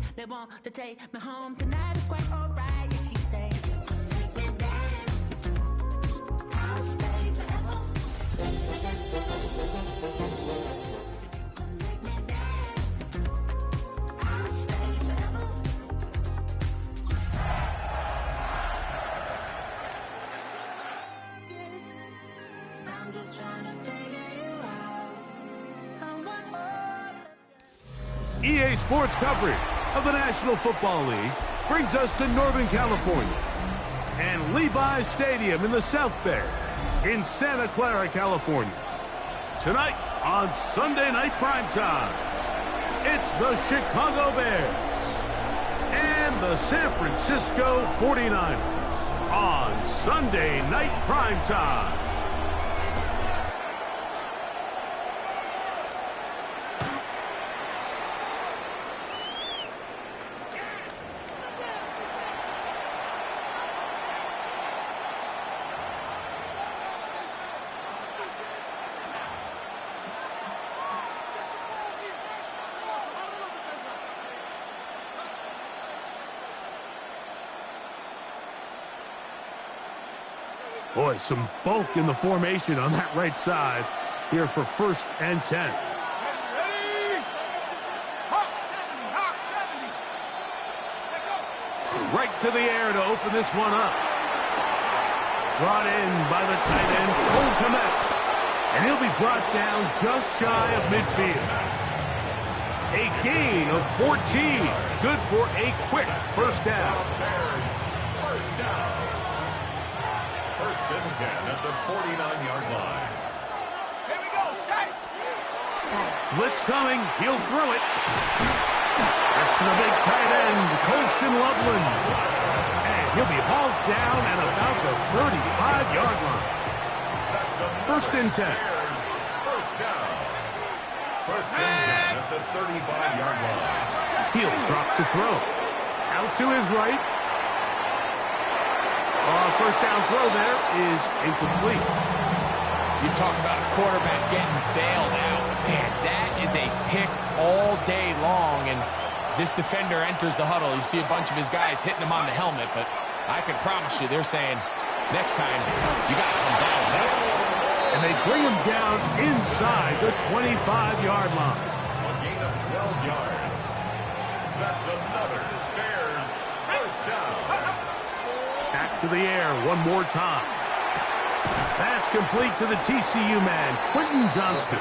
it. They want to take me home tonight. It's quite alright. Yeah, she say, if you can make me dance, I'll stay forever. EA Sports coverage of the National Football League brings us to Northern California and Levi's Stadium in the South Bay in Santa Clara, California. Tonight on Sunday Night Primetime, it's the Chicago Bears and the San Francisco 49ers on Sunday Night Primetime. Boy, some bulk in the formation on that right side here for 1st and 10. Ready? Hawk 70, Hawk 70. Right to the air to open this one up. Brought in by the tight end, Cole Kmet. And he'll be brought down just shy of midfield. A gain of 14. Good for a quick first down. First down. 1st and 10 at the 49-yard line. Here we go, set. Blitz coming. He'll throw it. That's the big tight end, Colston Loveland. And he'll be hauled down at about the 35-yard line. 1st and 10. First down. 1st and 10 at the 35-yard line. He'll drop to throw. Out to his right. First down throw there is incomplete. You talk about a quarterback getting bailed out. Man, that is a pick all day long. And as this defender enters the huddle, you see a bunch of his guys hitting him on the helmet. But I can promise you, they're saying, next time, you got to come down with that. And they bring him down inside the 25-yard line. A gain of 12 yards. That's another Bears first down. Back to the air one more time. That's complete to the TCU man, Quentin Johnston.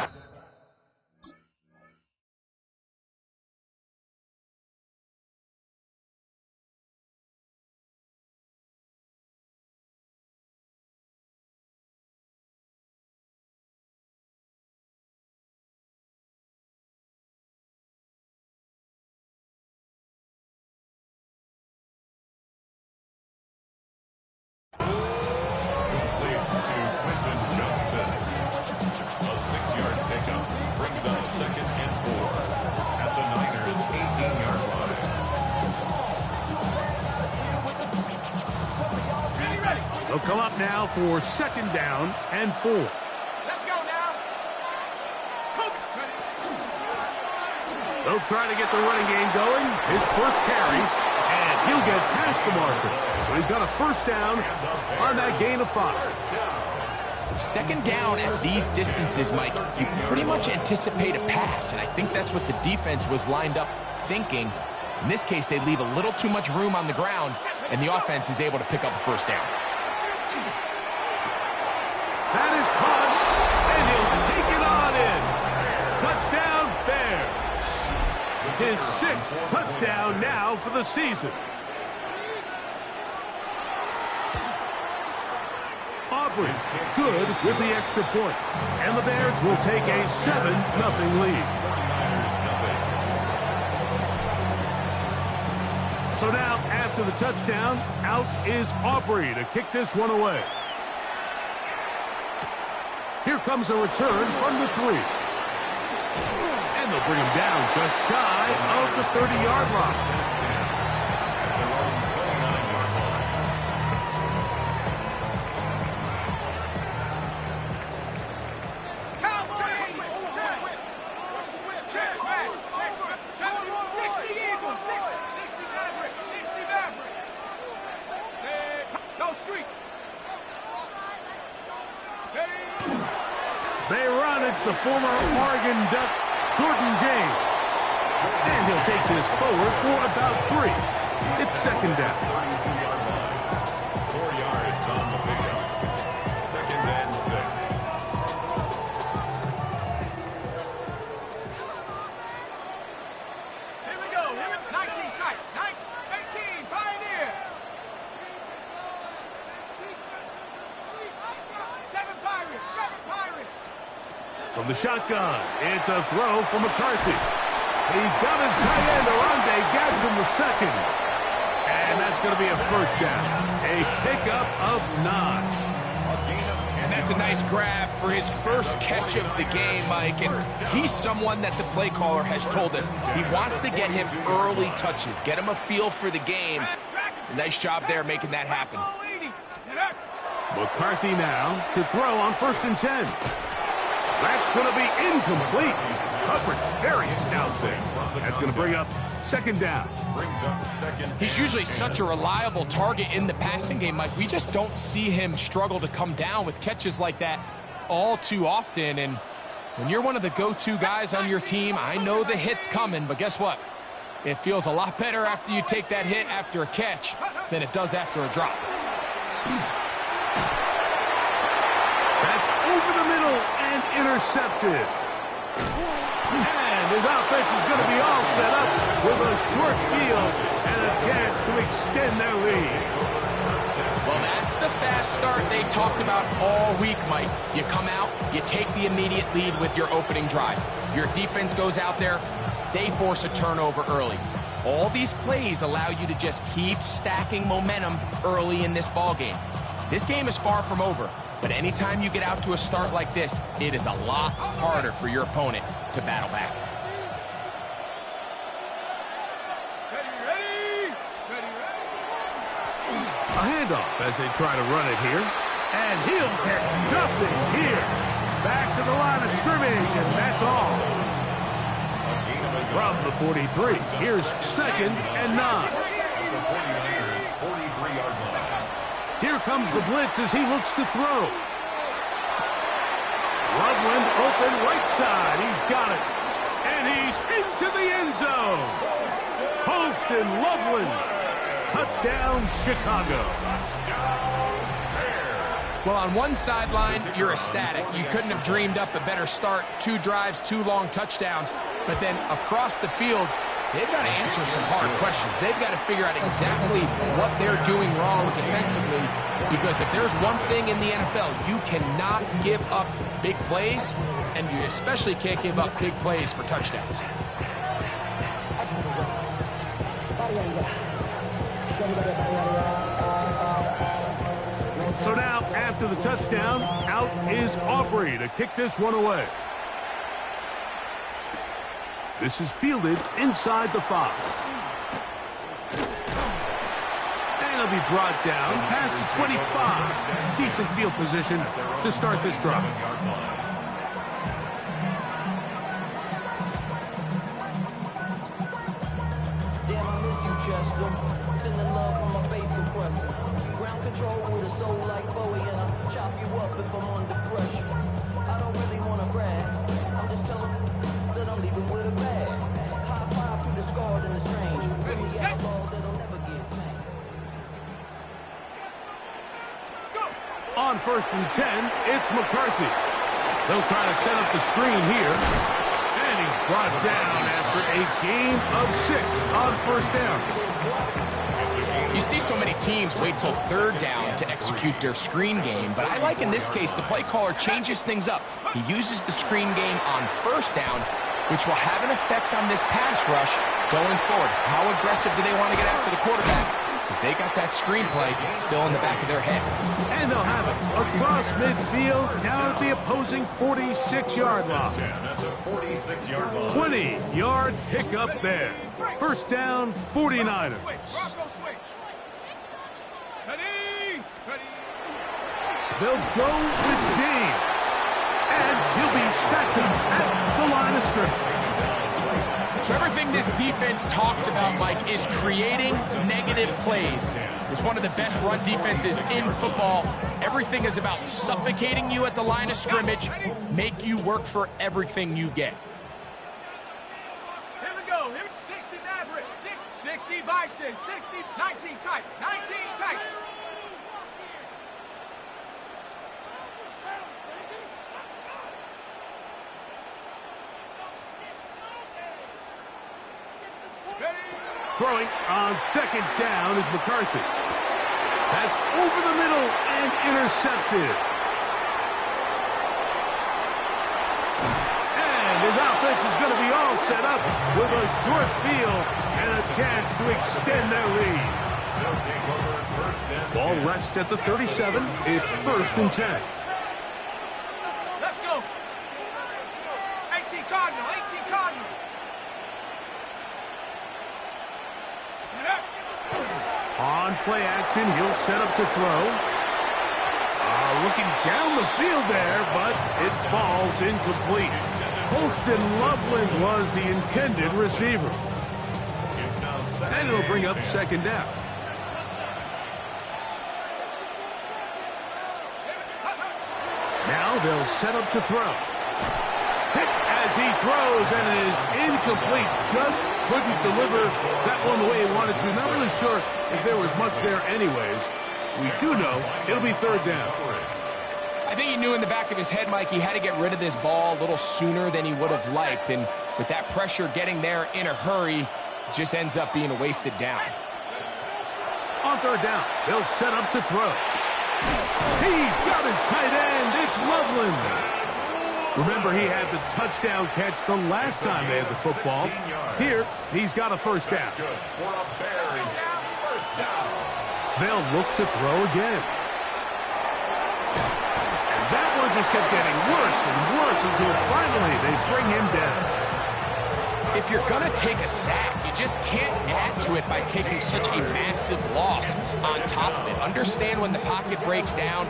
They'll come up now for 2nd down and 4. Let's go now. Coach. They'll try to get the running game going. His first carry, and he'll get past the marker. So he's got a first down on that gain of 5. 2nd down at these distances, Mike, you pretty much anticipate a pass, and I think that's what the defense was lined up thinking. In this case, they leave a little too much room on the ground, and the offense is able to pick up a first down. That is caught, and he'll take it on in. Touchdown, Bears. His 6th touchdown now for the season. Aubrey good with the extra point. And the Bears will take a 7-0 lead. So now, after the touchdown, out is Aubrey to kick this one away. Here comes a return from the 3. And they'll bring him down just shy of the 30-yard line. It's the former Oregon Duck, Jordan James. And he'll take this forward for about 3. It's second down. 4 yards on the pickup. Second and 6. Here we go. 19 tight. 18, Pioneer. 7 Pirates. From the shotgun, it's a throw for McCarthy. He's got his tight end, Oronde Gadsden the second. And that's going to be a first down. A pickup of 9. And that's a nice grab for his first catch of the game, Mike. And he's someone that the play caller has told us he wants to get him early touches, get him a feel for the game. Nice job there making that happen. McCarthy now to throw on 1st and 10. That's going to be incomplete. Coverage very stout there. That's going to bring up second down. Brings up second. He's usually such a reliable target in the passing game, Mike. We just don't see him struggle to come down with catches like that all too often. And when you're one of the go-to guys on your team, I know the hit's coming, but guess what? It feels a lot better after you take that hit after a catch than it does after a drop. That's over the middle and intercepted. And his offense is going to be all set up with a short field and a chance to extend their lead. Well, that's the fast start they talked about all week, Mike. You come out, you take the immediate lead with your opening drive. Your defense goes out there, they force a turnover early. All these plays allow you to just keep stacking momentum early in this ball game. This game is far from over. But anytime you get out to a start like this, it is a lot harder for your opponent to battle back. Ready. A handoff as they try to run it here. And he'll get nothing here. Back to the line of scrimmage, and that's all. From the 43, here's second and 9. The 49ers 43-yard line. Here comes the blitz as he looks to throw. Loveland open right side. He's got it. And he's into the end zone. Holston Loveland. Touchdown, Chicago. Well, on one sideline, you're ecstatic. You couldn't have dreamed up a better start. 2 drives, 2 long touchdowns. But then across the field, they've got to answer some hard questions. They've got to figure out exactly what they're doing wrong defensively, because if there's one thing in the NFL, you cannot give up big plays, and you especially can't give up big plays for touchdowns. So now, after the touchdown, out is Aubrey to kick this one away. This is fielded inside the 5. And he'll be brought down past the 25. Decent field position to start this drive. Damn, I miss you, Chester. Sending love from my bass compressor. Ground control with a soul like Bowie, and I'll chop you up if I'm under pressure. I don't really want to brag. I'm just telling that I'm leaving with a bag. High five to the scarred and the strange. Give me outlaw that'll never get tamed. On 1st and 10, it's McCarthy. They'll try to set up the screen here. And he's brought down after a gain of 6 on 1st down. You see so many teams wait till 3rd down to execute their screen game, but I like in this case the play caller changes things up. He uses the screen game on 1st down, which will have an effect on this pass rush going forward. How aggressive do they want to get after the quarterback? Because they got that screenplay still in the back of their head. And they'll have it across midfield down at the opposing 46-yard line. That's a 46-yard line. 20-yard pickup there. 1st down, 49ers. Bronco switch. Ready. They'll go with James. And he'll be stacked up at the line of scrimmage. So everything this defense talks about, Mike, is creating negative plays. It's one of the best run defenses in football. Everything is about suffocating you at the line of scrimmage, make you work for everything you get. Here we go. 60 Maverick, 60 Bison, 60, 19 tight, 19 tight. Throwing on second down is McCarthy. That's over the middle and intercepted. And his offense is going to be all set up with a short field and a chance to extend their lead. Ball rests at the 37. It's 1st and 10. Let's go. 18 Cardinal, 18 Cardinal. On play action, he'll set up to throw. Looking down the field there, but it falls incomplete. Holston Loveland was the intended receiver. And it'll bring up second down. Now they'll set up to throw. Hit as he throws, and it is incomplete. Just couldn't deliver that one the way he wanted to. Not really sure if there was much there anyways. We do know it'll be 3rd down. I think he knew in the back of his head, Mike, he had to get rid of this ball a little sooner than he would have liked. And with that pressure getting there in a hurry, it just ends up being a wasted down. On 3rd down, they'll set up to throw. He's got his tight end. It's Loveland. Remember, he had the touchdown catch the last time they had the football. Here, he's got a 1st down. They'll look to throw again. And that one just kept getting worse and worse until finally they bring him down. If you're going to take a sack, you just can't add to it by taking such a massive loss on top of it. Understand when the pocket breaks down,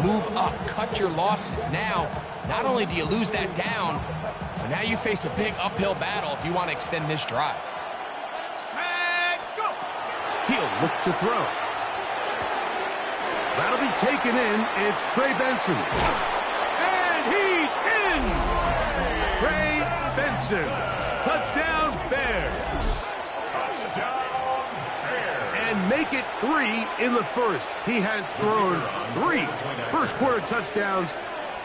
move up, cut your losses. Now, not only do you lose that down, but now you face a big uphill battle if you want to extend this drive. Go. He'll look to throw. That'll be taken in. It's Trey Benson. And he's in! Trey Benson. Touchdown, Bears. Touchdown, Bears. And make it 3 in the 1st. He has thrown 3 first-quarter touchdowns.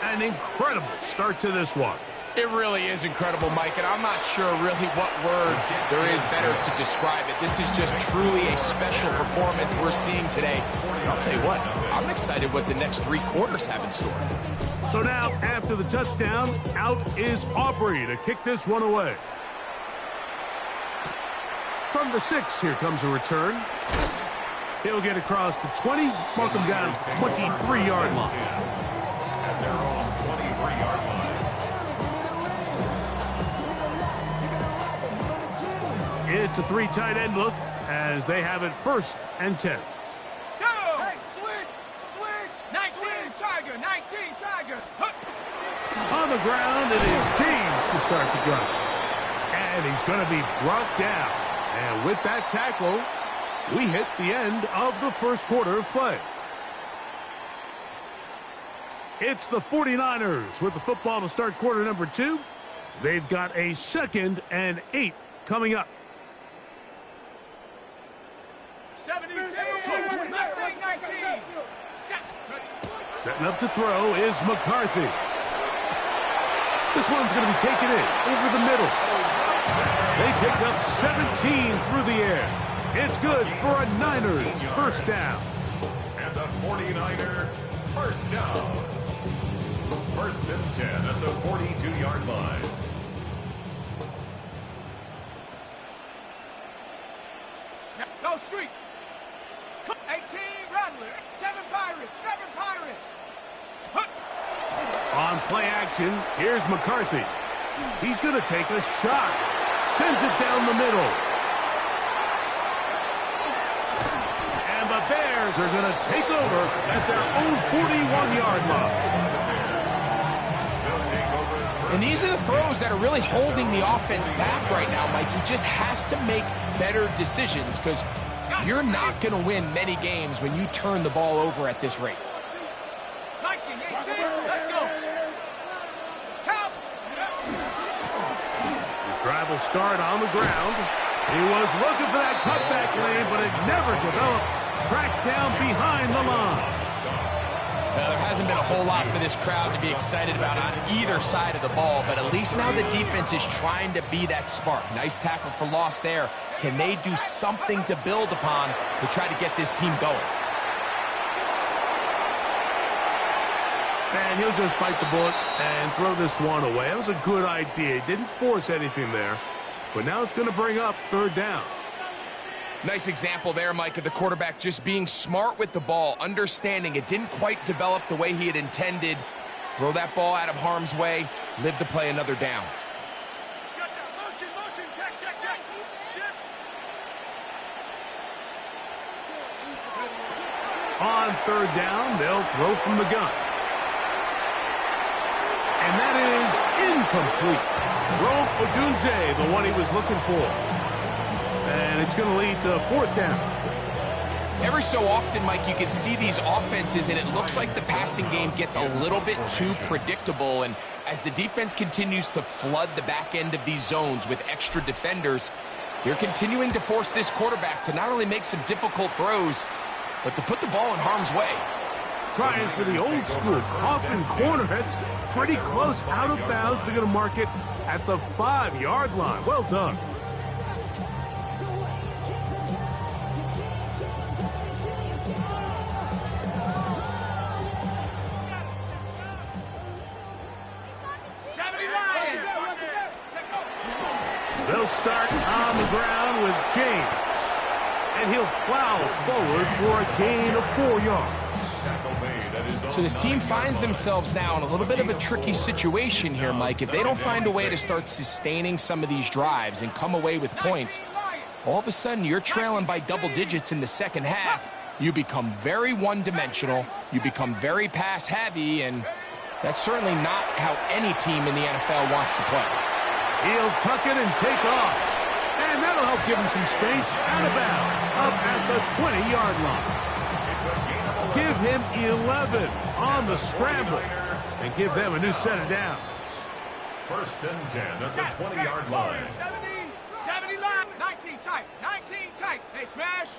An incredible start to this one. It really is incredible, Mike, and I'm not sure really what word there is better to describe it. This is just truly a special performance we're seeing today. And I'll tell you what, I'm excited what the next 3 quarters have in store. So now, after the touchdown, out is Aubrey to kick this one away. From the 6, here comes a return. He'll get across the 20, mark him down at the 23-yard line. At their own 23-yard line. It's a 3 tight end look as they have it 1st and 10. Go. Hey, switch. 19 Tiger, 19 Tigers. On the ground, it is James to start the drive. And he's going to be brought down. And with that tackle, we hit the end of the 1st quarter of play. It's the 49ers with the football to start quarter number 2. They've got a 2nd and 8 coming up. 72, Mustang 19. Setting up to throw is McCarthy. This one's going to be taken in over the middle. They pick up 17 through the air. It's good for a Niners 1st down. And the 49er 1st down. 1st and 10 at the 42-yard line. Go street. 18 Rattler, 7 Pirates, 7 Pirates. On play action, here's McCarthy. He's going to take a shot. Sends it down the middle. And the Bears are going to take over at their own 41-yard line. And these are the throws that are really holding the offense back right now, Mike. He just has to make better decisions because you're not going to win many games when you turn the ball over at this rate. will start on the ground. He was looking for that cutback lane, but it never developed. Tracked down behind the line. Now, there hasn't been a whole lot for this crowd to be excited about on either side of the ball, but at least now the defense is trying to be that spark. Nice tackle for loss there. Can they do something to build upon to try to get this team going? And he'll just bite the bullet and throw this one away. That was a good idea. Didn't force anything there. But now it's going to bring up third down. Nice example there, Mike, of the quarterback just being smart with the ball, understanding it didn't quite develop the way he had intended. Throw that ball out of harm's way, live to play another down. Shut down. Motion. Check. Shift. On third down, they'll throw from the gun. And that is incomplete. Rome Odunze, the one he was looking for. And it's going to lead to fourth down. Every so often, Mike, you can see these offenses, and it looks like the passing game gets a little bit too predictable. And as the defense continues to flood the back end of these zones with extra defenders, they're continuing to force this quarterback to not only make some difficult throws, but to put the ball in harm's way. Trying for the old school coffin corner. That's pretty close out of bounds. They're going to mark it at the 5-yard line. Well done. They'll start on the ground with James. And he'll plow forward for a gain of 4 yards. So this team finds themselves now in a little bit of a tricky situation here, Mike. If they don't find a way to start sustaining some of these drives and come away with points, all of a sudden you're trailing by double digits in the second half. You become very one-dimensional. You become very pass-heavy, and that's certainly not how any team in the NFL wants to play. He'll tuck it and take off. And that'll help give him some space out of bounds up at the 20-yard line. Give him 11 on the scramble and give them a new set of downs. First and 10 at the 20-yard line. 70 line. 19 tight. Hey, smash.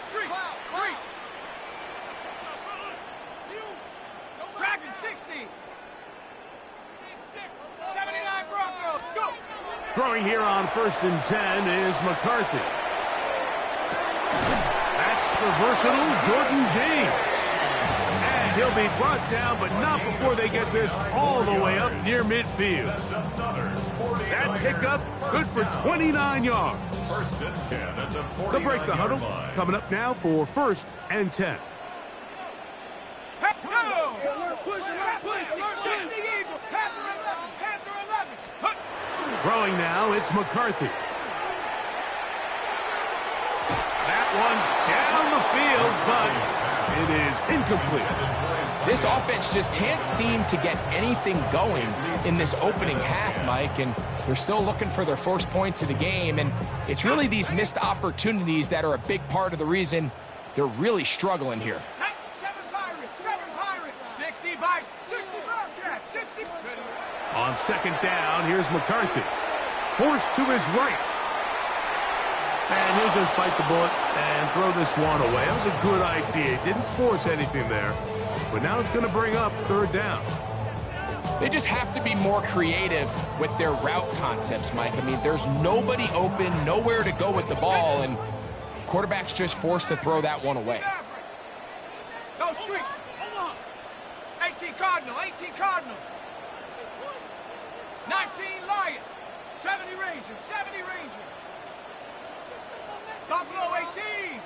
Street. Dragon 60. 79 Broncos. Go. Throwing here on first and 10 is McCarthy. That's the versatile Jordan James. And he'll be brought down, but not before they get this all the way up near midfield. That pickup, good for 29 yards. First and 10 at the 40-yard They'll break the huddle. line. Coming up now for first and 10. Hey, no. Push. 60 Eagles. Panther 11. Throwing now, it's McCarthy. That one down the field, but it is incomplete. This offense just can't seem to get anything going in this opening half, Mike, and they're still looking for their first points of the game, and it's really these missed opportunities that are a big part of the reason they're really struggling here. 7 Pirates. 60 Bison. 60 Bobcats. 60. On second down, here's McCarthy. Forced to his right. And he'll just bite the bullet and throw this one away. That was a good idea. Didn't force anything there. But now it's going to bring up third down. They just have to be more creative with their route concepts, Mike. I mean, there's nobody open, nowhere to go with the ball, and quarterback's just forced to throw that one away. No street. 18 Cardinal. 19 Lion. 70 Ranger. Buffalo 18.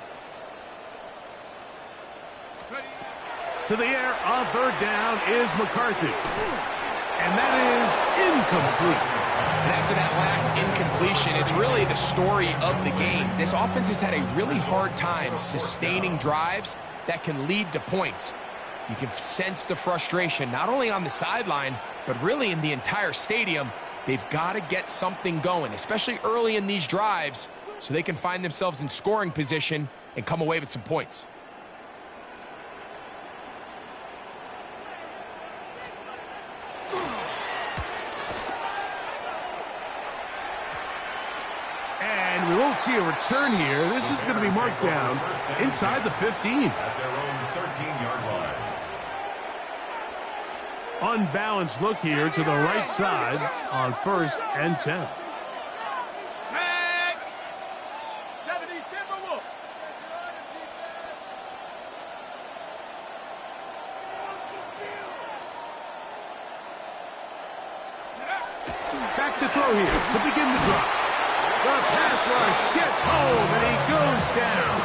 To the air on third down is McCarthy. And that is incomplete. And after that last incompletion, it's really the story of the game. This offense has had a really hard time sustaining drives that can lead to points. You can sense the frustration, not only on the sideline, but really in the entire stadium. They've got to get something going, especially early in these drives, so they can find themselves in scoring position and come away with some points. don't see a return here. This is going to be marked down inside the 15. At their own 13-yard line. Unbalanced look here to the right side on 1st and 10. Set. 70 Timberwolves. Back to throw here to begin the drop. The pass rush gets home, and he goes down.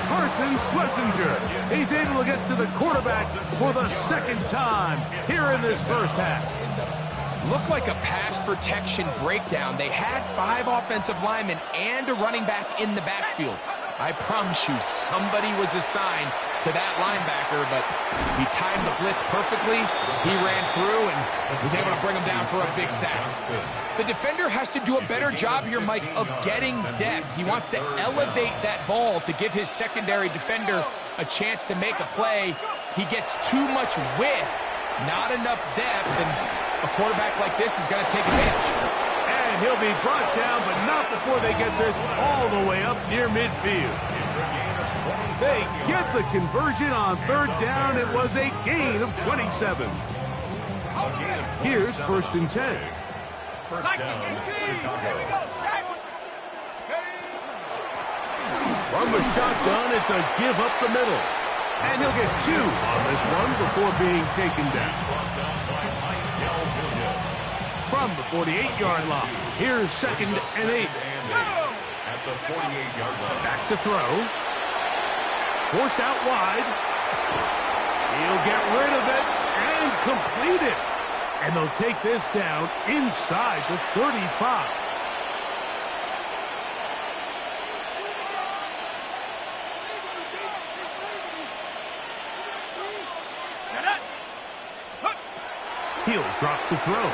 Carson Schlesinger, he's able to get to the quarterback for the second time here in this first half. Looked like a pass protection breakdown. They had 5 offensive linemen and a running back in the backfield. I promise you, somebody was assigned to that linebacker, but he timed the blitz perfectly. He ran through and was able to bring him down for a big sack. The defender has to do a better job here, Mike, of getting depth. He wants to elevate that ball to give his secondary defender a chance to make a play. He gets too much width, not enough depth, and a quarterback like this is going to take advantage. And he'll be brought down, but not before they get this all the way up near midfield. They get the conversion on 3rd down. It was a gain of 27. Here's 1st and 10. First down, Chicago. From the shotgun, it's a give up the middle. And he'll get 2 on this one before being taken down. From the 48-yard line, here's 2nd and 8. At the 48-yard line. Back to throw. Forced out wide. He'll get rid of it and complete it. And they'll take this down inside the 35. He'll drop to throw.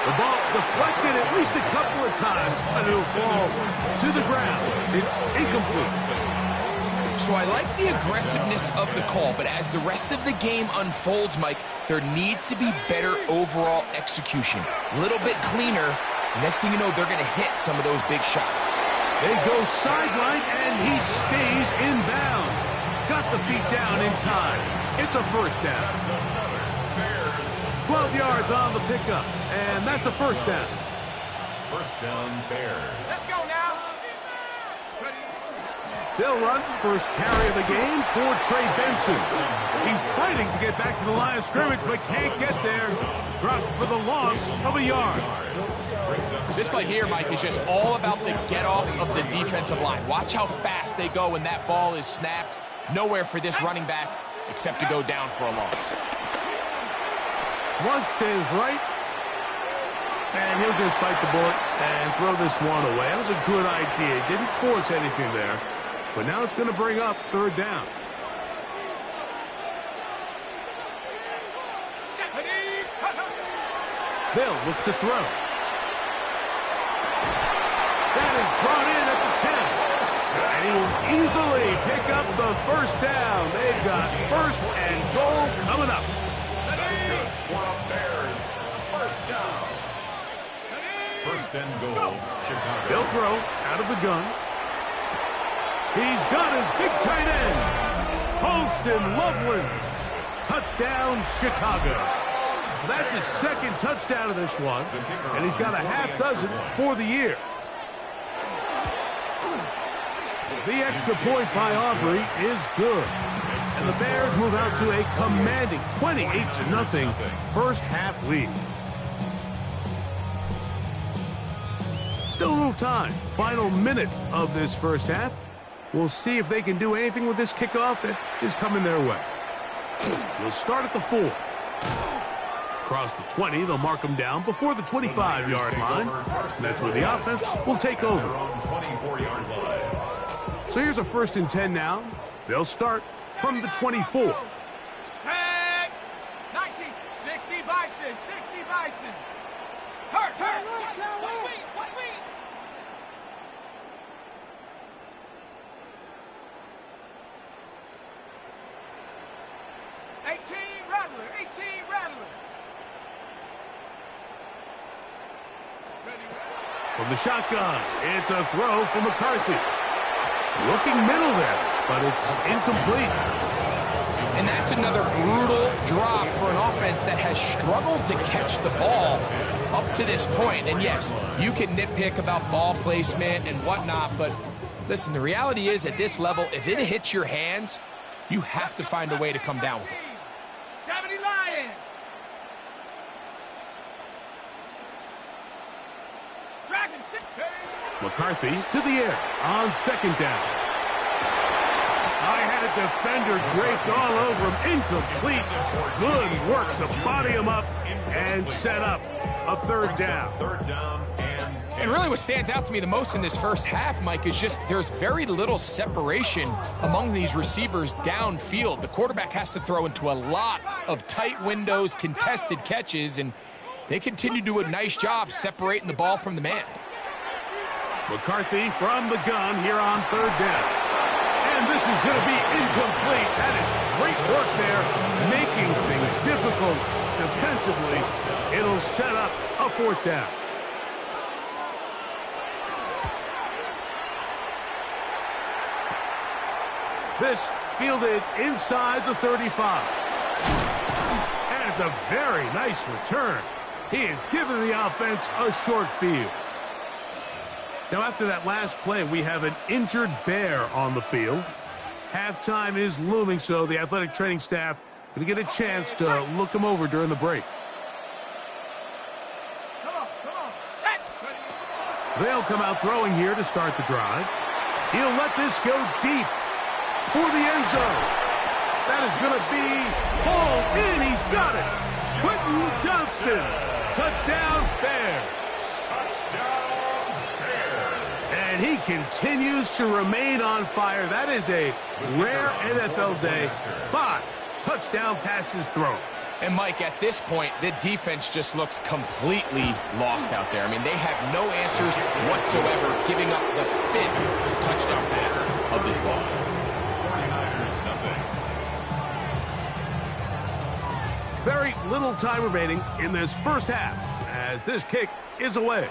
The ball deflected at least a couple of times, but it'll fall to the ground. It's incomplete. So I like the aggressiveness of the call, but as the rest of the game unfolds, Mike, there needs to be better overall execution. A little bit cleaner. Next thing you know, they're going to hit some of those big shots. They go sideline, and he stays in bounds. Got the feet down in time. It's a first down. 12 yards on the pickup, and that's a first down. First down, Bears. Let's go now. They'll run first carry of the game for Trey Benson. He's fighting to get back to the line of scrimmage, but can't get there. Dropped for the loss of a yard. This play here, Mike, is just all about the get-off of the defensive line. Watch how fast they go when that ball is snapped. Nowhere for this running back except to go down for a loss. Flush to his right. And he'll just bite the bullet and throw this one away. That was a good idea. Didn't force anything there. But now it's going to bring up 3rd down. They'll look to throw. That is brought in at the 10. And he will easily pick up the first down. They've got 1st and goal coming up. Bears. First down. First and goal, Chicago. They'll throw out of the gun. He's got his big tight end. Poston Loveland. Touchdown, Chicago. So that's his 2nd touchdown of this one. And he's got a half dozen for the year. The extra point by Aubrey is good. And the Bears move out to a commanding 28-0 first half lead. Still a little time. Final minute of this first half. We'll see if they can do anything with this kickoff that is coming their way. We'll start at the 4. Across the 20, they'll mark them down before the 25-yard line. That's where the offense will take over. 24-yard line. So here's a 1st and 10 now. They'll start from the 24. Set. 19. 60 Bison. 60 Bison. Hurt. One wing. 18 Rattler. From the shotgun, it's a throw from McCarthy. Looking middle there, but it's incomplete. And that's another brutal drop for an offense that has struggled to catch the ball up to this point. And yes, you can nitpick about ball placement and whatnot, but listen, the reality is at this level, if it hits your hands, you have to find a way to come down with it. 70 Lions. Dragon 6. McCarthy to the air on second down. I had a defender draped all over him. Incomplete. Good work to body him up and set up a third down. Third down and 10. And really what stands out to me the most in this first half, Mike, is just there's very little separation among these receivers downfield. The quarterback has to throw into a lot of tight windows, contested catches, and they continue to do a nice job separating the ball from the man. McCarthy from the gun here on third down. And this is going to be incomplete. That is great work there, making things difficult defensively. It'll set up a fourth down. This fielded inside the 35. And it's a very nice return. He has given the offense a short field. Now, after that last play, we have an injured Bear on the field. Halftime is looming, so the athletic training staff going to get a chance to look him over during the break. Come on, set. They'll come out throwing here to start the drive. He'll let this go deep for the end zone. That is going to be pulled in. He's got it. Quentin Johnston. Touchdown, Bears. And he continues to remain on fire. That is a rare NFL day. 5 touchdown passes thrown. And Mike, at this point, the defense just looks completely lost out there. I mean, they have no answers whatsoever, giving up the 5th touchdown pass of this ball. 49ers nothing. Very little time remaining in this first half as this kick is away.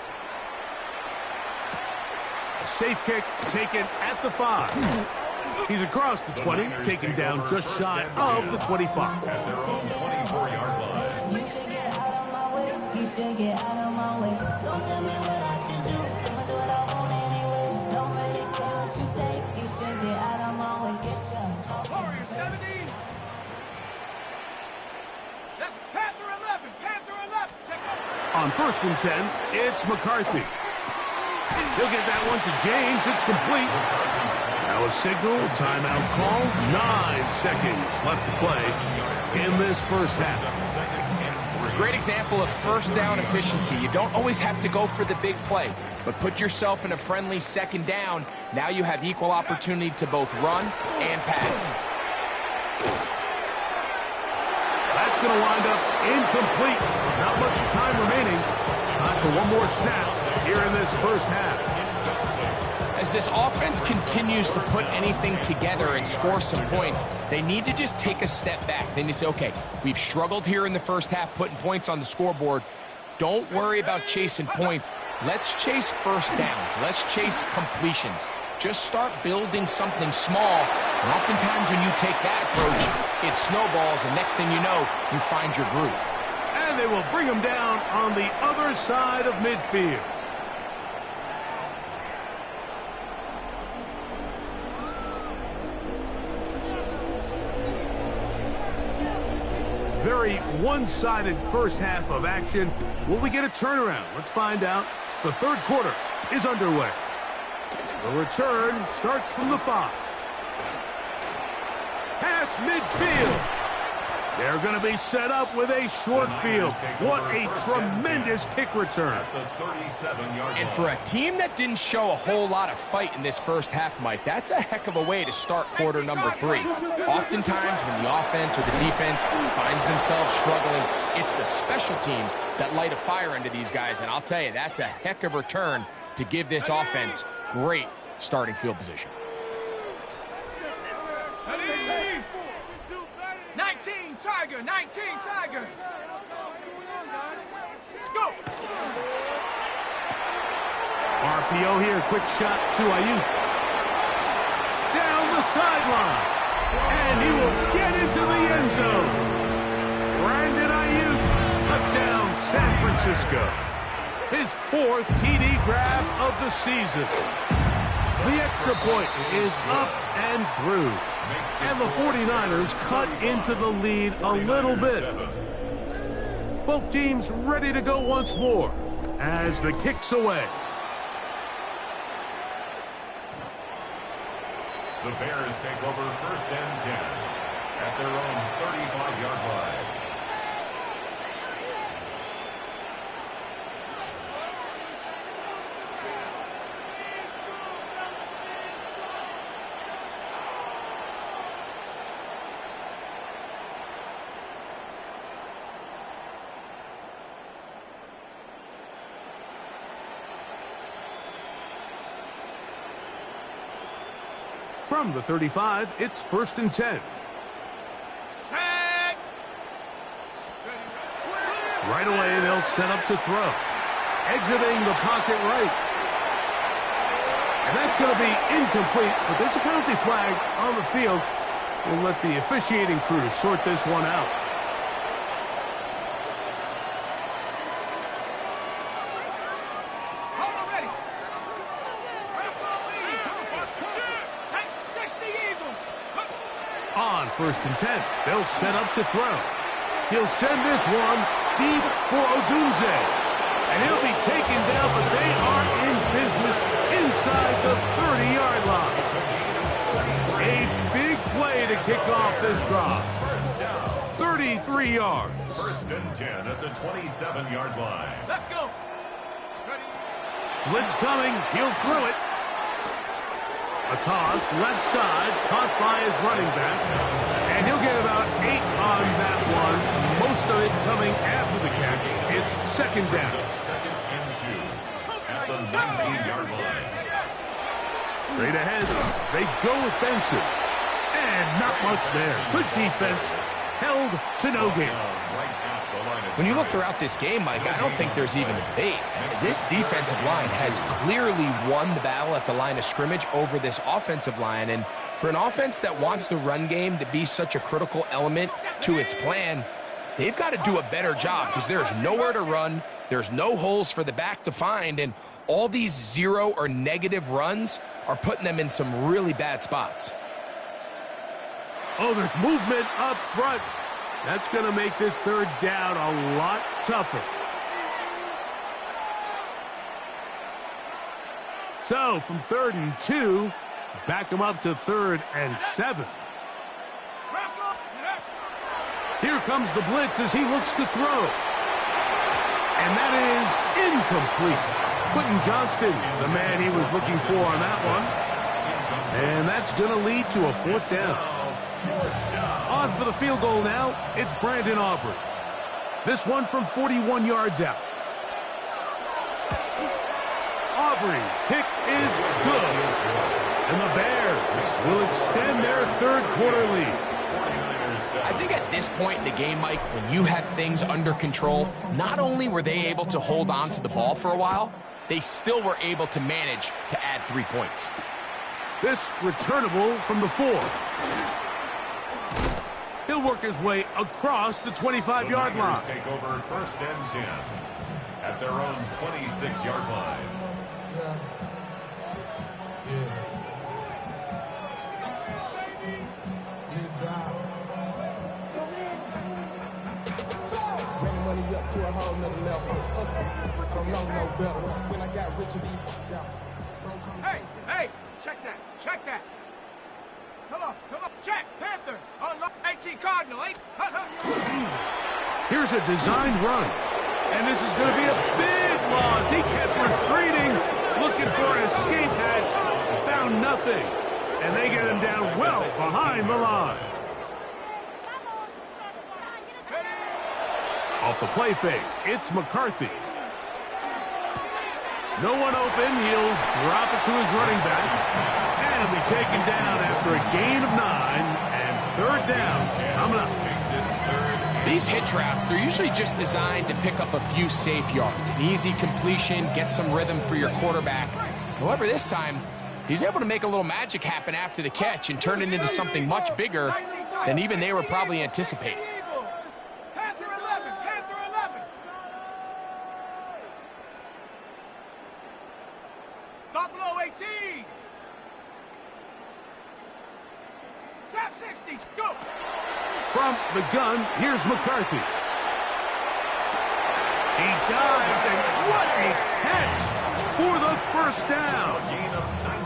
A safe kick taken at the 5. He's across the 20, taken down just shy of the 25. At their own 24-yard line. You should get out of my way. You should get out of my way. Don't tell me what I should do. I'ma do what I want anyway. Don't really care what you think. You should get out of my way. Get your Warrior 70. That's Panther 11. Panther 11. Check out. On 1st and 10, it's McCarthy. He'll get that one to James. It's complete. Now a signal, timeout call. 9 seconds left to play in this first half. Great example of first down efficiency. You don't always have to go for the big play, but put yourself in a friendly second down. Now you have equal opportunity to both run and pass. That's going to wind up incomplete. Not much time remaining. Time for one more snap here in this first half. As this offense continues to put anything together and score some points, they need to just take a step back. They need to say, okay, we've struggled here in the first half putting points on the scoreboard. Don't worry about chasing points. Let's chase first downs. Let's chase completions. Just start building something small. And oftentimes when you take that approach, it snowballs, and next thing you know, you find your groove. And they will bring him down on the other side of midfield. Very one-sided first half of action. Will we get a turnaround? Let's find out. The third quarter is underway. The return starts from the 5. Past midfield. They're going to be set up with a short field. What a tremendous kick return. At the 37-yard And for a team that didn't show a whole lot of fight in this first half, Mike, that's a heck of a way to start quarter number 3. Oftentimes when the offense or the defense finds themselves struggling, it's the special teams that light a fire into these guys. And I'll tell you, that's a heck of a return to give this offense great starting field position. 19 Tiger, 19 Tiger. Let's go. RPO here. Quick shot to Ayuk. Down the sideline. And he will get into the end zone. Brandon Ayuk, touchdown San Francisco. His 4th TD grab of the season. The extra point is up and through. And the 49ers cut into the lead a little bit. Both teams ready to go once more as the kick's away. The Bears take over 1st and 10 at their own 35-yard line. From the 35, it's 1st and 10. Set. Right away, they'll set up to throw. Exiting the pocket right. And that's going to be incomplete, but there's a penalty flag on the field. We'll let the officiating crew sort this one out. On 1st and 10, they'll set up to throw. He'll send this one deep for Odunze. And he'll be taken down, but they are in business inside the 30-yard line. A big play to kick off this drive. 33 yards. 1st and 10 at the 27-yard line. Let's go. Blitz coming. He'll throw it. A toss, left side, caught by his running back. And he'll get about 8 on that one. Most of it coming after the catch. It's 2nd down. 2nd and 2 at the 19-yard line. Straight ahead, they go with Benson. And not much there. Good defense. Held to no gain. When you look throughout this game, Mike, I don't think there's even a debate. This defensive line has clearly won the battle at the line of scrimmage over this offensive line. And for an offense that wants the run game to be such a critical element to its plan, they've got to do a better job because there's nowhere to run. There's no holes for the back to find. And all these 0 or negative runs are putting them in some really bad spots. Oh, there's movement up front. That's going to make this 3rd down a lot tougher. So, from 3rd and 2, back him up to 3rd and 7. Here comes the blitz as he looks to throw. And that is incomplete. Quentin Johnston, the man he was looking for on that one. And that's going to lead to a 4th down. On for the field goal now, it's Brandon Aubrey. This one from 41 yards out. Aubrey's kick is good. And the Bears will extend their 3rd quarter lead. I think at this point in the game, Mike, when you have things under control, not only were they able to hold on to the ball for a while, they still were able to manage to add 3 points. This returnable from the 4. He'll work his way across the 25-yard line. Take over 1st and 10 at their own 26-yard line. Bring money up to a whole nother level. Don't know no better. When I got rich and Hey, check that. Come on, check, Panther, unlock 18 Cardinal, Here's a designed run. And this is going to be a big loss. He kept retreating, looking for an escape hatch, found nothing. And they get him down well behind the line. Off the play fake, it's McCarthy. No one open, he'll drop it to his running back. And he'll be taken down after a gain of 9 and 3rd down coming up. These hitch routes, they're usually just designed to pick up a few safe yards. An easy completion, get some rhythm for your quarterback. However, this time, he's able to make a little magic happen after the catch and turn it into something much bigger than even they were probably anticipating. Panther 11, Panther 11. Buffalo 18. Tap 60, go. From the gun, here's McCarthy. He dives, and what a catch for the first down. Gain of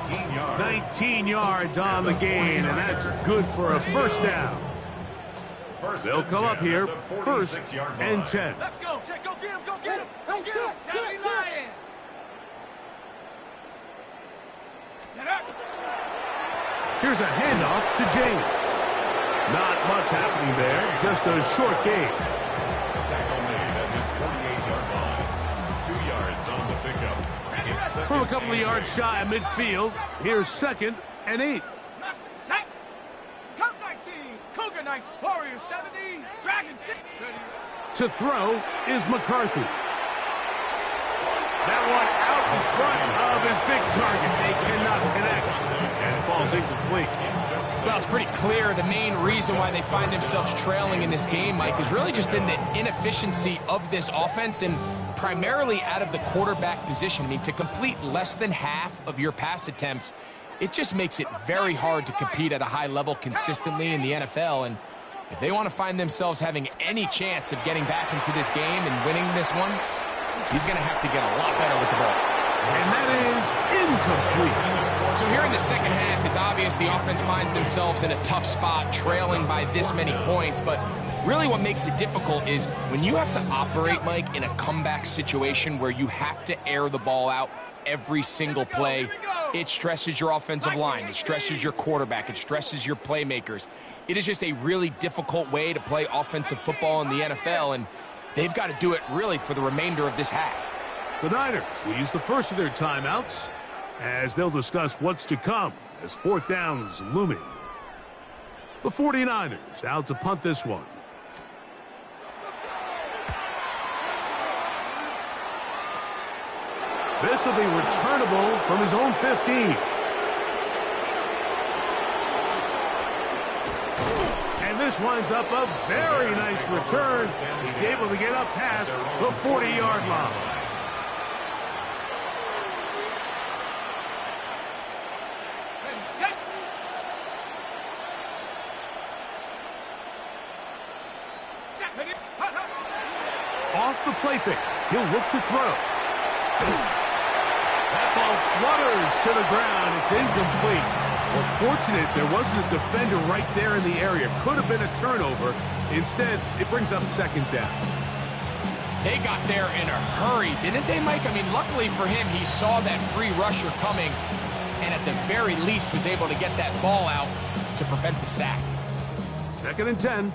19 yards. 19 yards on the gain, and that's good for a first down. They'll come up here, first and 10. Let's go. Jake, go get him, go get him. Go get him. 70 Lion. Get up. Here's a handoff to James. Not much happening there, just a short gain. Tackle made at his 48-yard line. 2 yards on the pickup. It's second From a couple of and yards 8. shy of midfield, here's 2nd and 8. Set. Cup 19. Cougar 19. Warriors 70. Dragon 6. To throw is McCarthy. That one out in front of his big target. They cannot connect, and it falls incomplete. Well, it's pretty clear the main reason why they find themselves trailing in this game, Mike, has really just been the inefficiency of this offense and primarily out of the quarterback position. I mean, to complete less than half of your pass attempts, it just makes it very hard to compete at a high level consistently in the NFL. And if they want to find themselves having any chance of getting back into this game and winning this one, he's going to have to get a lot better with the ball. And that is incomplete. So here in the second half, it's obvious the offense finds themselves in a tough spot, trailing by this many points. But really what makes it difficult is when you have to operate, Mike, in a comeback situation where you have to air the ball out every single play, it stresses your offensive line, it stresses your quarterback, it stresses your playmakers. It is just a really difficult way to play offensive football in the NFL, and they've got to do it really for the remainder of this half. The Niners will use the first of their timeouts as they'll discuss what's to come as 4th down is looming. The 49ers out to punt this one. This will be returnable from his own 15. And this winds up a very nice return. He's able to get up past the 40-yard line. Off the play fake, he'll look to throw. That ball flutters to the ground. It's incomplete. Well, fortunate there wasn't a defender right there in the area. Could have been a turnover. Instead, it brings up 2nd down. They got there in a hurry, didn't they, Mike? I mean, luckily for him, he saw that free rusher coming and at the very least was able to get that ball out to prevent the sack. 2nd and 10.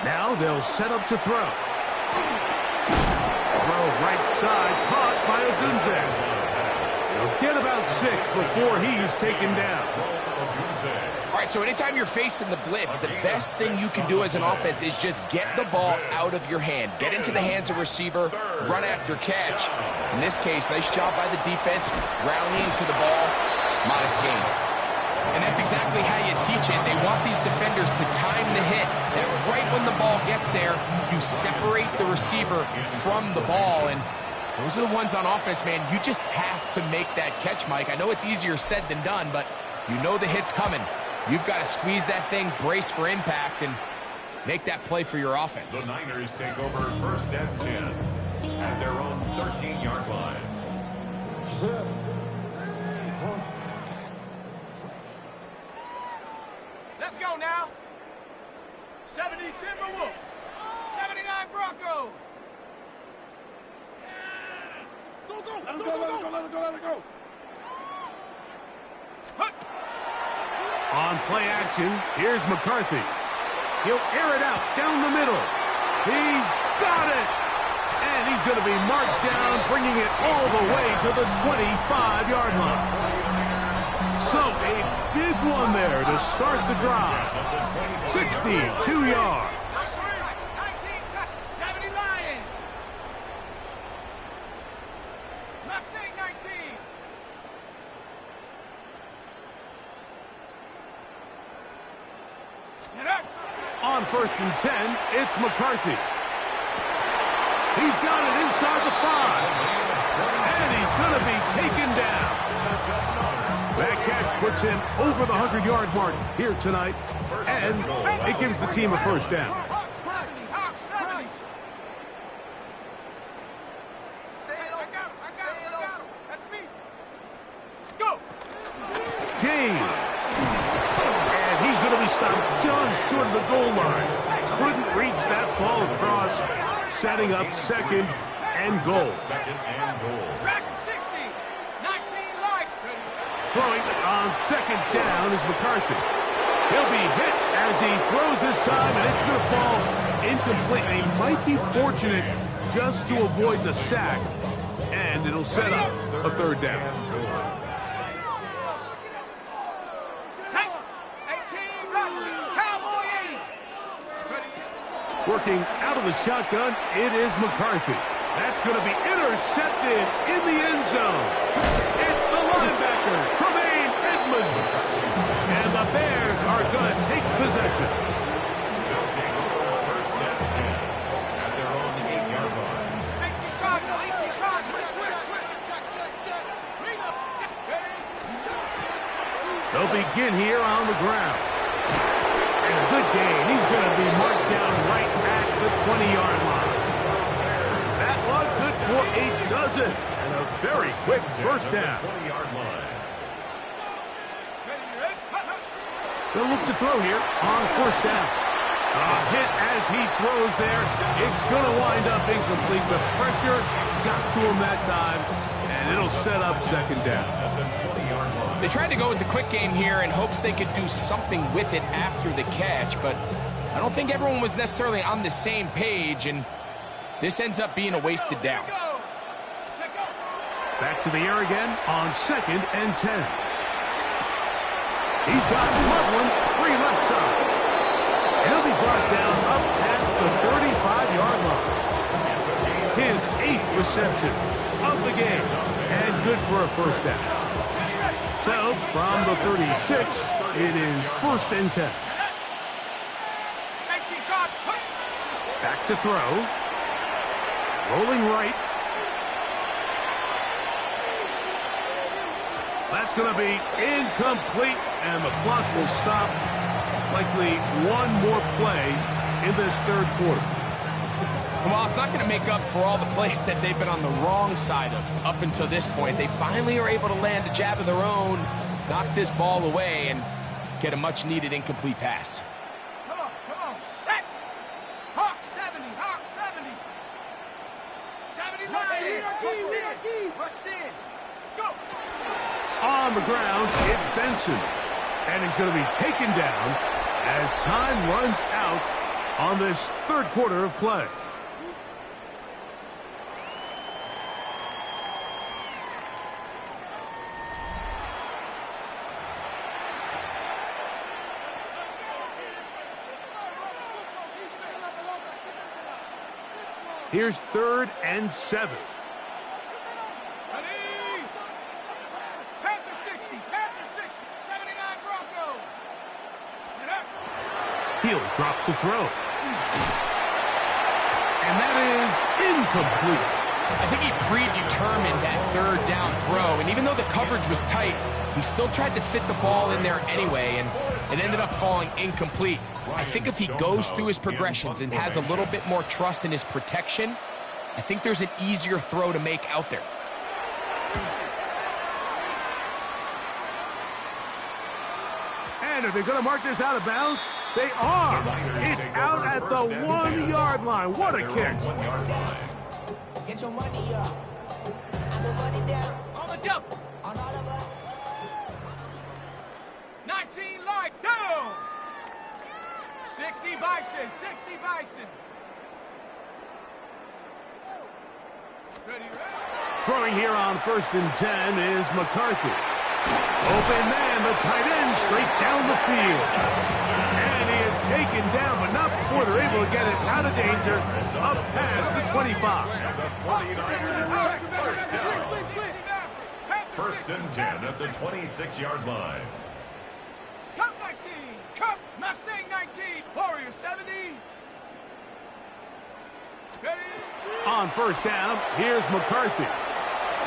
Now they'll set up to throw. Throw right side, caught by Odunze. They'll get about 6 before he's taken down. All right, so anytime you're facing the blitz, the best thing you can do as an offense is just get the ball out of your hand. Get into the hands of receiver, run after catch. In this case, nice job by the defense, rallying to the ball, modest gains. And that's exactly how you teach it. They want these defenders to time the hit. That right when the ball gets there, you separate the receiver from the ball. And those are the ones on offense, man. You just have to make that catch, Mike. I know it's easier said than done, but you know the hit's coming. You've got to squeeze that thing, brace for impact, and make that play for your offense. The Niners take over 1st and 10 at their own 13-yard line. Let's go now. 70 Timberwolf. 79 Bronco. Go, go, let him go, let him go, let him go, let him go. On play action, here's McCarthy. He'll air it out down the middle. He's got it! And he's going to be marked down, bringing it all the way to the 25-yard line. So a big one there to start the drive. 62 yards. 70 Lion. first and 10, it's McCarthy. He's got it inside the 5. And he's going to be taken down. That catch puts him over the 100-yard mark here tonight. And it gives the team a first down. James. And he's going to be stopped just short of the goal line. Couldn't reach that ball across, setting up second and goal. Throwing on second down is McCarthy. He'll be hit as he throws this time, and it's going to fall incomplete. He might be fortunate just to avoid the sack, and it'll set up a third down. Working out of the shotgun, it is McCarthy. That's going to be intercepted in the end zone. It's the linebacker, Tremaine Edmonds. And the Bears are going to take possession. They'll take over first and 10 at their own 8-yard line. They'll begin here on the ground. And a good gain. He's going to be marked down right at the 20-yard line. That one good for a dozen. And a very quick first down. 20-yard line. They'll look to throw here on first down. A hit as he throws there. It's going to wind up incomplete. The pressure got to him that time, and it'll set up second down. They tried to go with the quick game here in hopes they could do something with it after the catch, but I don't think everyone was necessarily on the same page, and this ends up being a wasted down. Back to the air again on second and 10. He's got Loveland free left side. And he'll be brought down up past the 35-yard line. His 8th reception of the game, and good for a first down. So, from the 36, it is first and 10. Back to throw. Rolling right. That's going to be incomplete, and the clock will stop. Likely one more play in this third quarter. Well, it's not going to make up for all the plays that they've been on the wrong side of up until this point. They finally are able to land a jab of their own, knock this ball away, and get a much-needed incomplete pass. Come on, set! Hawk 70, Hawk 70! 79! Rush in! Let's go! On the ground, it's Benson. And he's going to be taken down as time runs out on this third quarter of play. Here's third and 7. Ready? Panther 60, Panther 60, 79 Broncos. Get up. He'll drop to throw. And that is incomplete. I think he predetermined that third down throw, and even though the coverage was tight, he still tried to fit the ball in there anyway, and it ended up falling incomplete. I think if he goes through his progressions and has a little bit more trust in his protection, I think there's an easier throw to make out there. And are they going to mark this out of bounds? They are. It's out at the 1-yard line. What a kick. Get your money up. I'm the money down. On the double. On all of us. 19 light down. 60 Bison, 60 Bison. Ready? Throwing here on first and 10 is McCarthy. Open man, the tight end, straight down the field. And he is taken down, but not before they're able to get it out of danger, up past the 25. First and 10 at the 26-yard line. Cup 19, Cup Mustang 19, Warrior 70. On first down, here's McCarthy.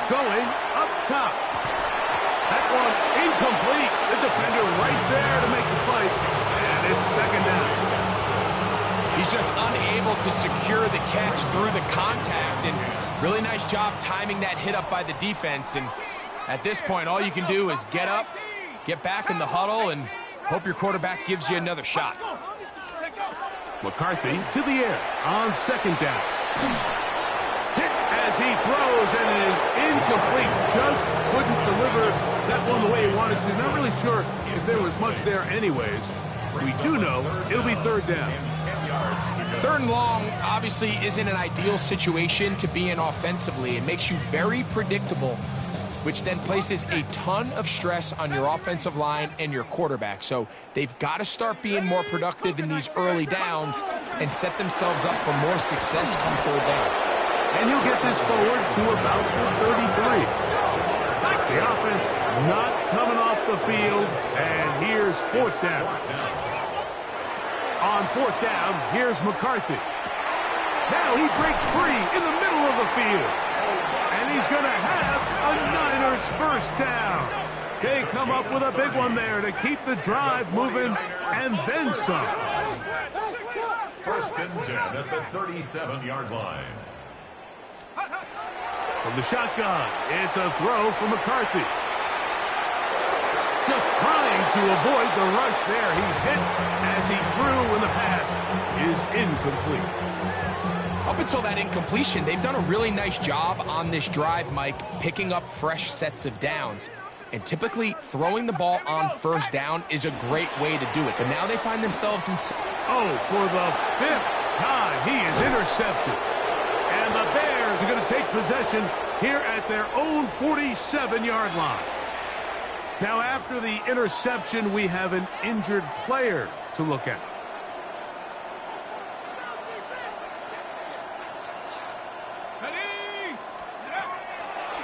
Going up top. That one incomplete. The defender right there to make the play. And it's second down. He's just unable to secure the catch through the contact. And really nice job timing that hit up by the defense. And at this point, all you can do is get up, get back in the huddle, and hope your quarterback gives you another shot. McCarthy to the air on second down. Hit as he throws, and it is incomplete. Just couldn't deliver that one the way he wanted to. Not really sure if there was much there anyways. We do know it'll be third down. Third and long obviously isn't an ideal situation to be in offensively. It makes you very predictable, which then places a ton of stress on your offensive line and your quarterback. So they've got to start being more productive in these early downs and set themselves up for more success come third down. And he'll get this forward to about the 33. The offense not coming off the field, and here's fourth down. On fourth down, here's McCarthy. Now he breaks free in the middle of the field. And he's going to have a Niners first down. They come up with a big one there to keep the drive moving, and then some. First and 10 at the 37-yard line. From the shotgun, it's a throw from McCarthy. Just trying to avoid the rush there. He's hit as he threw when the pass is incomplete. Up until that incompletion, they've done a really nice job on this drive, Mike, picking up fresh sets of downs. And typically, throwing the ball on first down is a great way to do it. But now they find themselves in... Oh, for the fifth time, he is intercepted. And the Bears are going to take possession here at their own 47-yard line. Now, after the interception, we have an injured player to look at.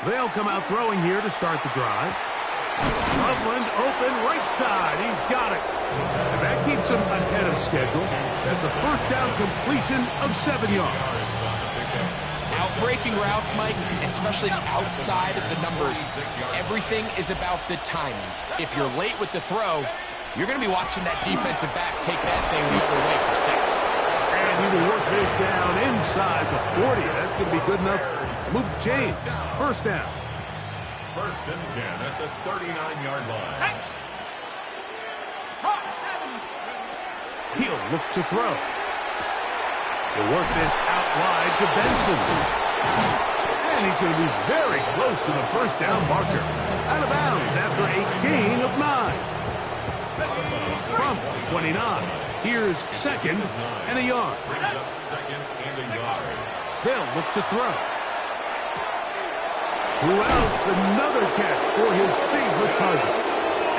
They'll come out throwing here to start the drive. Loveland open right side. He's got it. And that keeps him ahead of schedule. That's a first down completion of 7 yards. Outbreaking routes, Mike, especially outside of the numbers, everything is about the timing. If you're late with the throw, you're going to be watching that defensive back take that thing the other way for 6. And he will work this down inside the 40. That's going to be good enough to move the chains. First down. First and 10 at the 39-yard line. He'll look to throw. He'll work this out wide to Benson. And he's going to be very close to the first down marker. Out of bounds after a gain of 9. From 29. Here's second and a yard. Brings up second and a yard. They'll look to throw. Who else? Another catch for his favorite target.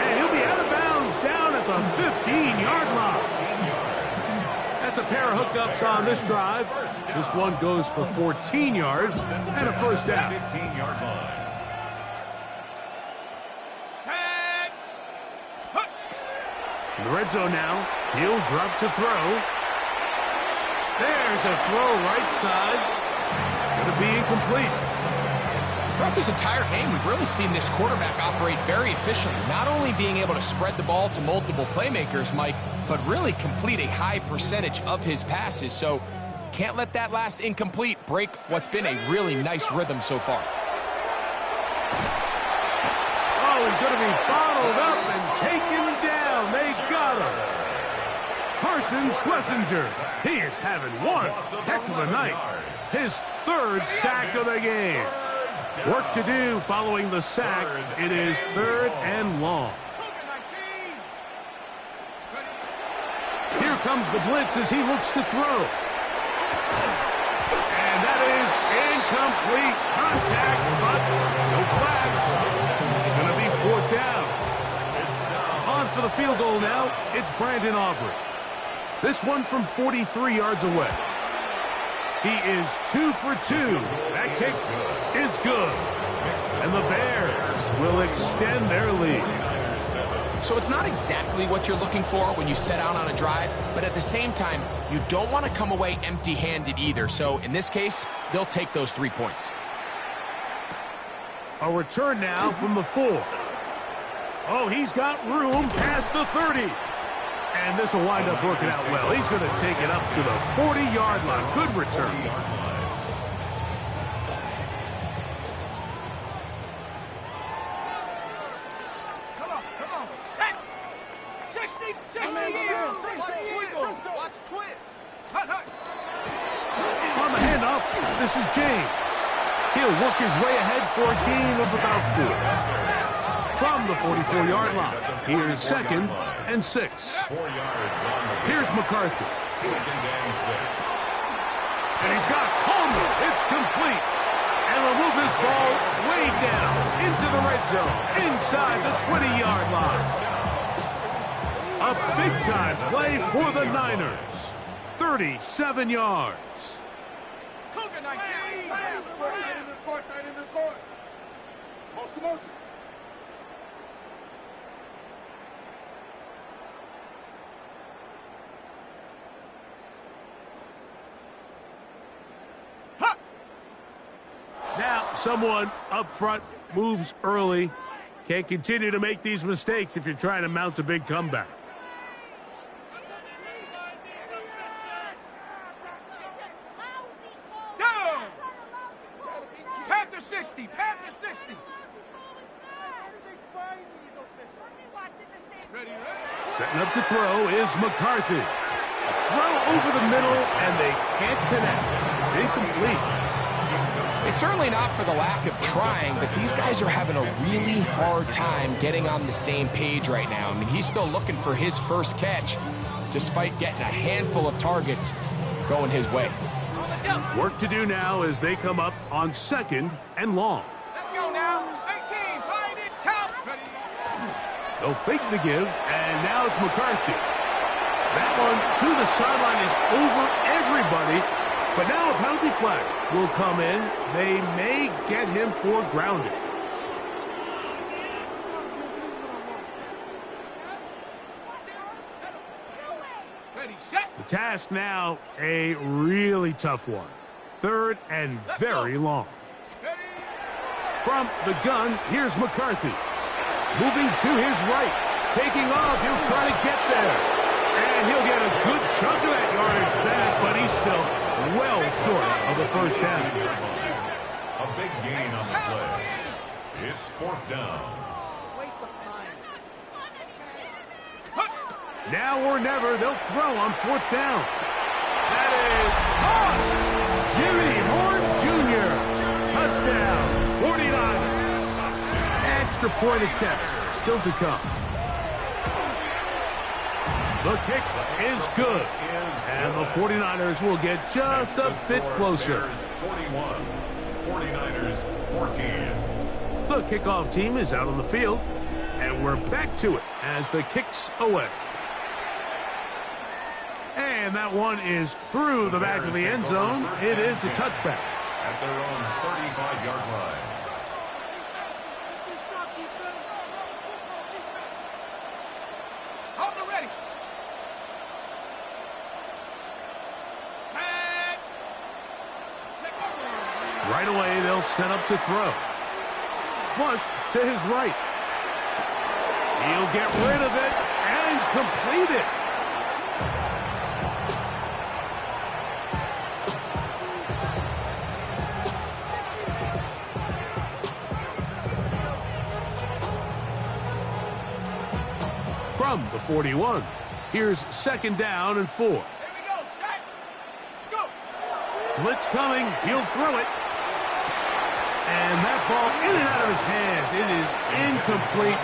And he'll be out of bounds down at the 15-yard line. That's a pair of hookups on this drive. This one goes for 14 yards and a first down. 15-yard line. In the red zone now, he'll drop to throw. There's a throw right side. It's going to be incomplete. Throughout this entire game, we've really seen this quarterback operate very efficiently, not only being able to spread the ball to multiple playmakers, Mike, but really complete a high percentage of his passes. So can't let that last incomplete break what's been a really nice rhythm so far. Oh, he's going to be bottled up and taken down. They got him. Carson Schlesinger, he is having one heck of a night. His third sack of the game. Work to do following the sack. It is third and long. Here comes the blitz as he looks to throw. And that is incomplete contact, but no flags. It's going to be fourth down. On for the field goal now, it's Brandon Aubrey. This one from 43 yards away. He is 2 for 2. That kick is good. And the Bears will extend their lead. So it's not exactly what you're looking for when you set out on a drive, but at the same time, you don't want to come away empty-handed either. So in this case, they'll take those 3 points. A return now from the 4. Oh, he's got room past the 30. And this will wind up working out well. He's going to take it up to the 40-yard line. Good return. Come on, set. 60 Eagles, 60 Eagles. Watch twins. Hut. On the handoff, this is James. He'll work his way ahead for a gain of about 4. From the 44-yard line, here's 2nd and 6. Here's McCarthy. 2nd and 6. And he's got Palmer. It's complete. And will move this ball way down into the red zone, inside the 20-yard line. A big-time play for the Niners. 37 yards. Cougar 19. Tight in the court. Motion. Now, someone up front moves early. Can't continue to make these mistakes if you're trying to mount a big comeback. Down. Panther 60. Ready. Setting up to throw is McCarthy. Throw over the middle, and they can't connect. It's incomplete. It's certainly not for the lack of trying, but these guys are having a really hard time getting on the same page right now. I mean, he's still looking for his first catch, despite getting a handful of targets going his way. Work to do now as they come up on 2nd and long. Let's go now. 18. Find it. Count. Ready. They'll fake the give, and now it's McCarthy. That one to the sideline is over everybody, but now a penalty flag will come in. They may get him for grounding. Ready, set. The task now, a really tough one. 3rd and very long. Ready. From the gun, here's McCarthy. Moving to his right. Taking off, he'll try to get there. And he'll get a good chunk of that yardage back, but he's still well short of the first down. A big gain on the play. It's 4th down. Waste of time. Now or never, they'll throw on 4th down. That is caught! Jimmy Horn Jr. Touchdown, 49ers. Extra point attempt still to come. The kick is good. And the 49ers will get just a bit closer. 41, 49ers 14. The kickoff team is out on the field. And we're back to it as the kick's away. And that one is through the back of the end zone. It is a touchback. At their own 35-yard line. Hold the ready. Set. Right away, they'll set up to throw. Flush to his right. He'll get rid of it and complete it. From the 41, here's 2nd down and 4. Here we go. Set. Scoop. Blitz coming. He'll throw it. And that ball in and out of his hands. It is incomplete.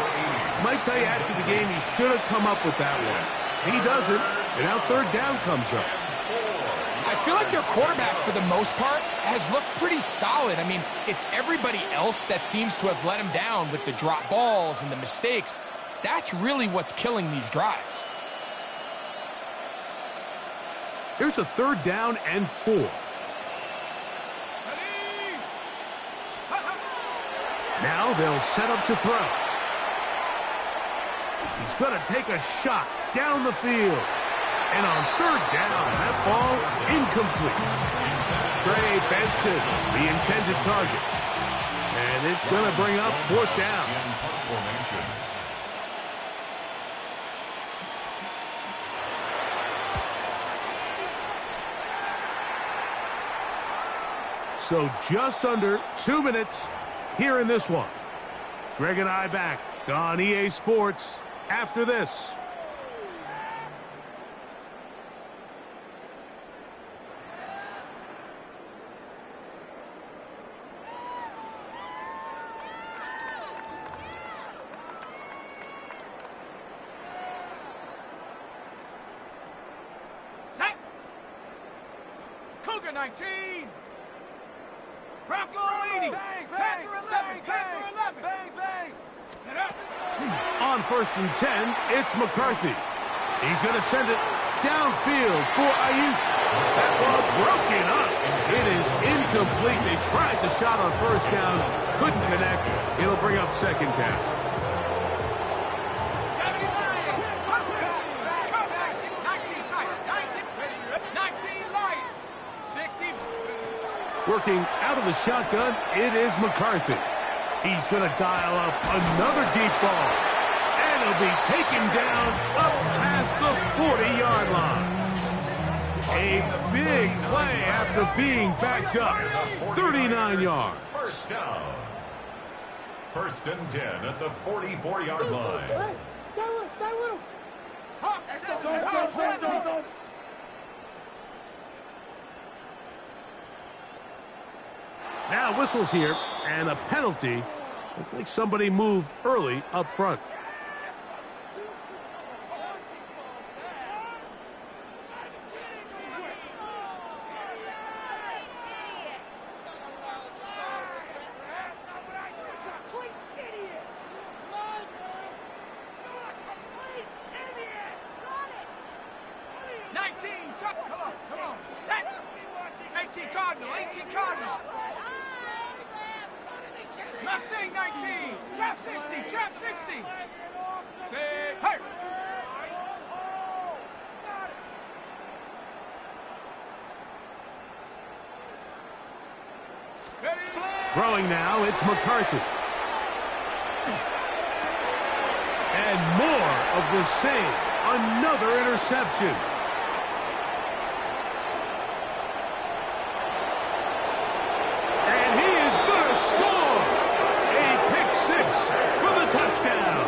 Might tell you after the game he should have come up with that one. He doesn't. And now 3rd down comes up. I feel like their quarterback, for the most part, has looked pretty solid. I mean, it's everybody else that seems to have let him down with the drop balls and the mistakes. That's really what's killing these drives. Here's a 3rd down and 4. Ready. Now they'll set up to throw. He's going to take a shot down the field. And on third down, that ball incomplete. Trey Benson, the intended target. And it's going to bring up fourth down. So just under 2 minutes here in this one. Greg and I back on EA Sports after this. Set. Cougar 19. Bronco 80. Panther 11. Panther 11. Bang, bang. Get up. On 1st and 10, it's McCarthy. He's going to send it downfield for Ayuk. That ball broken up. It is incomplete. They tried the shot on first down. Couldn't connect. It'll bring up second down. 79. 19 tight. 19 light. 60. Working out of the shotgun, it is McCarthy. He's going to dial up another deep ball. And he'll be taken down up past the 40-yard line. A big play after being backed up. 39 yards. First down. 1st and 10 at the 44-yard line. Stay with him. Now whistles here, and a penalty. Looks like somebody moved early up front. Come on. Set. 18 Cardinal. 18 Cardinal. Mustang 19. Trap 60. Trap 60. Say, hey. Throwing now, it's McCarthy. And more of the same. Another interception. And he is going to score. A pick six for the touchdown.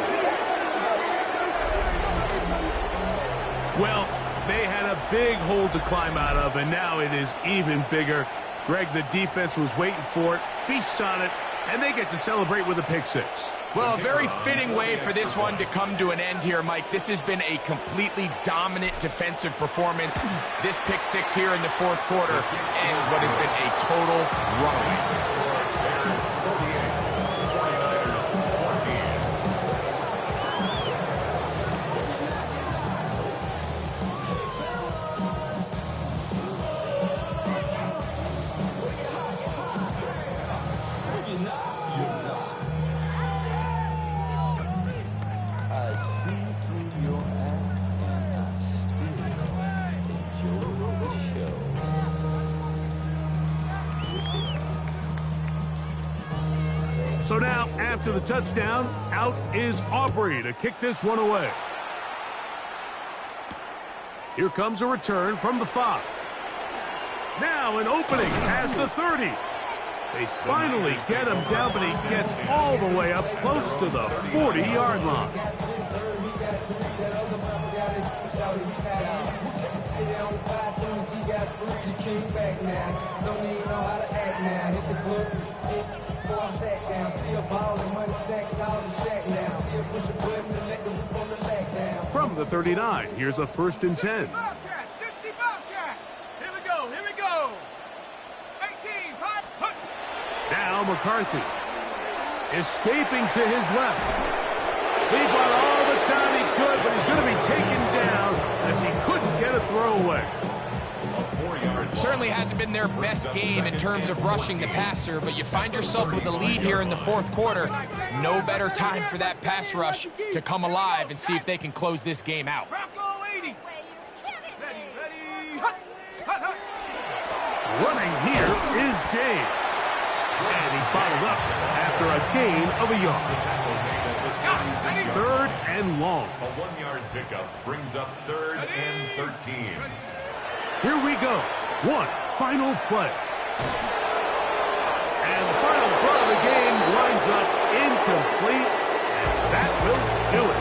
Well, they had a big hole to climb out of, and now it is even bigger. Greg, the defense was waiting for it, feasts on it, and they get to celebrate with a pick six. Well, a very fitting way for this one to come to an end here, Mike. This has been a completely dominant defensive performance. This pick six here in the fourth quarter ends what has been a total runaway. So now, after the touchdown, out is Aubrey to kick this one away. Here comes a return from the 5. Now an opening past the 30. They finally get him down, but he gets all the way up close to the 40-yard line. From the 39, here's a 1st and 10. 60 Bobcats. Here we go. 18. Now McCarthy escaping to his left. He bought all the time he could, but he's going to be taken down as he couldn't get a throwaway. A 4-yard Certainly hasn't been their best game in terms of rushing the passer, but you find yourself with a lead here in the fourth quarter. No better time for that pass rush to come alive and see if they can close this game out. Bronco 80. Ready, hut, hut, hut. Running here is James. And he's bottled up after a gain of a yard. Third and long. A 1-yard pickup brings up 3rd and 13. Here we go. One final play. And the final throw of the game winds up incomplete. And that will do it.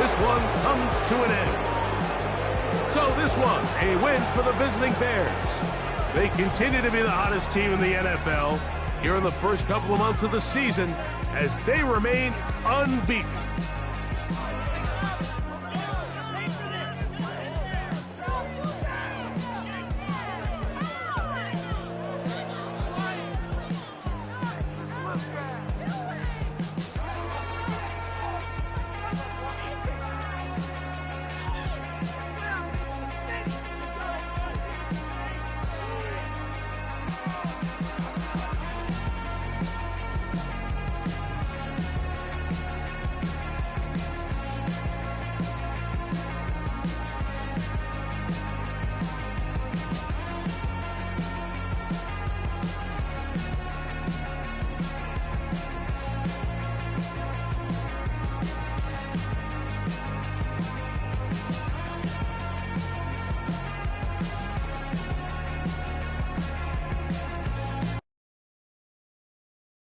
This one comes to an end. So this was a win for the visiting Bears. They continue to be the hottest team in the NFL here in the first couple of months of the season as they remain unbeaten.